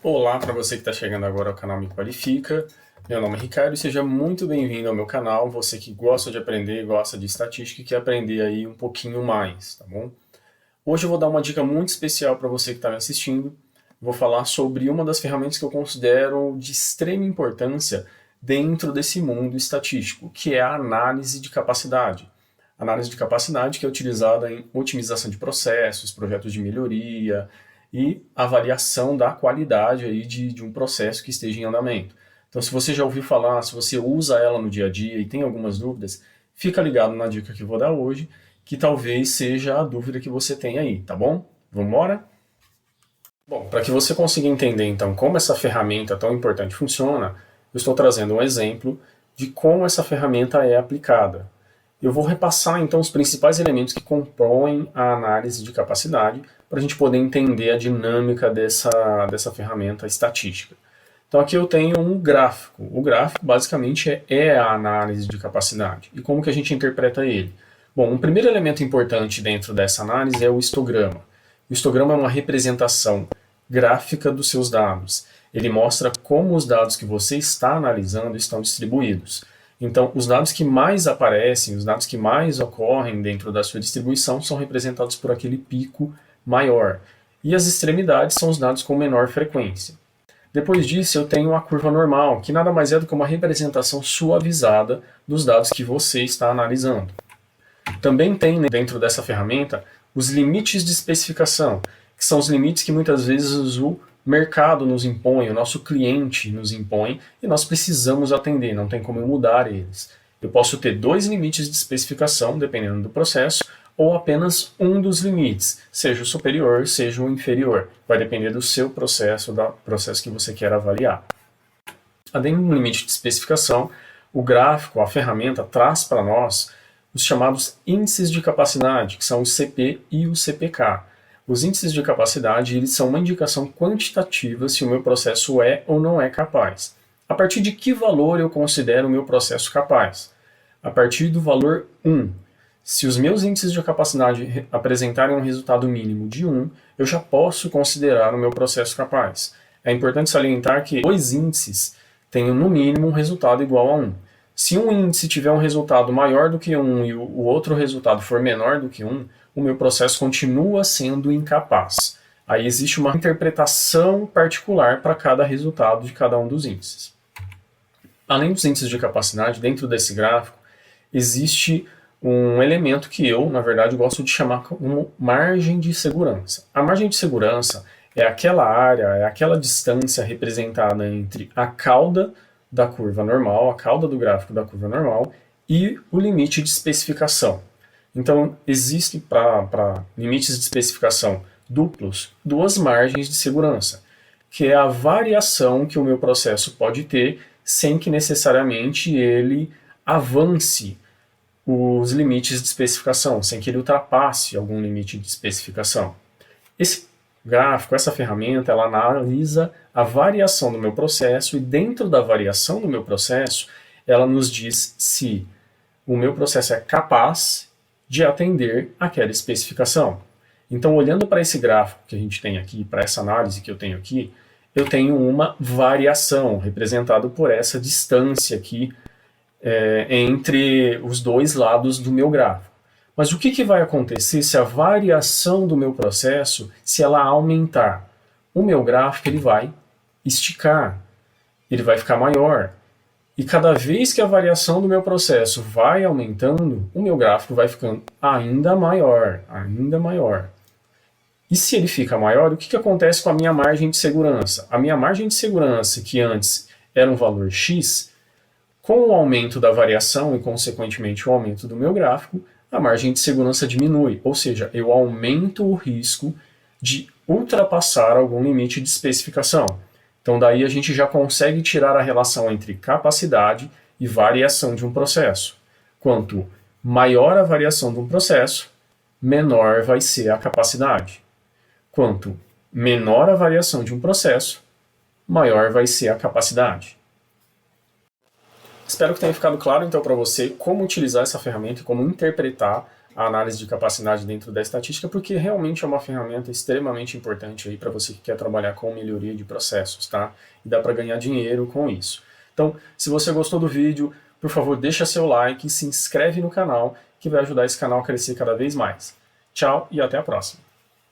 Olá para você que está chegando agora ao canal Me Qualifica. Meu nome é Ricardo e seja muito bem-vindo ao meu canal. Você que gosta de aprender, gosta de estatística e quer aprender aí um pouquinho mais, tá bom? Hoje eu vou dar uma dica muito especial para você que está me assistindo. Vou falar sobre uma das ferramentas que eu considero de extrema importância dentro desse mundo estatístico, que é a análise de capacidade. Análise de capacidade que é utilizada em otimização de processos, projetos de melhoria e avaliação da qualidade aí de um processo que esteja em andamento. Então, se você já ouviu falar, se você usa ela no dia a dia e tem algumas dúvidas, fica ligado na dica que eu vou dar hoje, que talvez seja a dúvida que você tem aí, tá bom? Vamos embora? Bom, para que você consiga entender então como essa ferramenta tão importante funciona, eu estou trazendo um exemplo de como essa ferramenta é aplicada. Eu vou repassar então os principais elementos que compõem a análise de capacidade para a gente poder entender a dinâmica dessa ferramenta estatística. Então aqui eu tenho um gráfico. O gráfico basicamente é a análise de capacidade. E como que a gente interpreta ele? Bom, um primeiro elemento importante dentro dessa análise é o histograma. O histograma é uma representação gráfica dos seus dados. Ele mostra como os dados que você está analisando estão distribuídos. Então, os dados que mais aparecem, os dados que mais ocorrem dentro da sua distribuição são representados por aquele pico maior. E as extremidades são os dados com menor frequência. Depois disso, eu tenho a curva normal, que nada mais é do que uma representação suavizada dos dados que você está analisando. Também tem dentro dessa ferramenta os limites de especificação, que são os limites que muitas vezes o mercado nos impõe, o nosso cliente nos impõe e nós precisamos atender, não tem como eu mudar eles. Eu posso ter dois limites de especificação, dependendo do processo, ou apenas um dos limites, seja o superior, seja o inferior. Vai depender do seu processo, do processo que você quer avaliar. Além do limite de especificação, o gráfico, a ferramenta, traz para nós os chamados índices de capacidade, que são o CP e o CPK. Os índices de capacidade eles são uma indicação quantitativa se o meu processo é ou não é capaz. A partir de que valor eu considero o meu processo capaz? A partir do valor 1. Se os meus índices de capacidade apresentarem um resultado mínimo de 1, eu já posso considerar o meu processo capaz. É importante salientar que dois índices tenham no mínimo um resultado igual a 1. Se um índice tiver um resultado maior do que 1 e o outro resultado for menor do que 1, o meu processo continua sendo incapaz. Aí existe uma interpretação particular para cada resultado de cada um dos índices. Além dos índices de capacidade, dentro desse gráfico, existe um elemento que eu, na verdade, gosto de chamar como margem de segurança. A margem de segurança é aquela área, é aquela distância representada entre a cauda da curva normal, a cauda do gráfico da curva normal, e o limite de especificação. Então, existe para limites de especificação duplos, duas margens de segurança, que é a variação que o meu processo pode ter sem que necessariamente ele avance os limites de especificação, sem que ele ultrapasse algum limite de especificação. Esse gráfico, essa ferramenta, ela analisa a variação do meu processo e dentro da variação do meu processo, ela nos diz se o meu processo é capaz de atender aquela especificação. Então, olhando para esse gráfico que a gente tem aqui, para essa análise que eu tenho aqui, eu tenho uma variação representada por essa distância aqui entre os dois lados do meu gráfico. Mas o que vai acontecer se a variação do meu processo, se ela aumentar? O meu gráfico ele vai esticar, ele vai ficar maior. E cada vez que a variação do meu processo vai aumentando, o meu gráfico vai ficando ainda maior, ainda maior. E se ele fica maior, o que acontece com a minha margem de segurança? A minha margem de segurança, que antes era um valor X, com o aumento da variação e, consequentemente, o aumento do meu gráfico, a margem de segurança diminui, ou seja, eu aumento o risco de ultrapassar algum limite de especificação. Então, daí a gente já consegue tirar a relação entre capacidade e variação de um processo. Quanto maior a variação de um processo, menor vai ser a capacidade. Quanto menor a variação de um processo, maior vai ser a capacidade. Espero que tenha ficado claro então para você como utilizar essa ferramenta e como interpretar a análise de capacidade dentro da estatística, porque realmente é uma ferramenta extremamente importante aí para você que quer trabalhar com melhoria de processos, tá? E dá para ganhar dinheiro com isso. Então, se você gostou do vídeo, por favor, deixa seu like e se inscreve no canal, que vai ajudar esse canal a crescer cada vez mais. Tchau e até a próxima!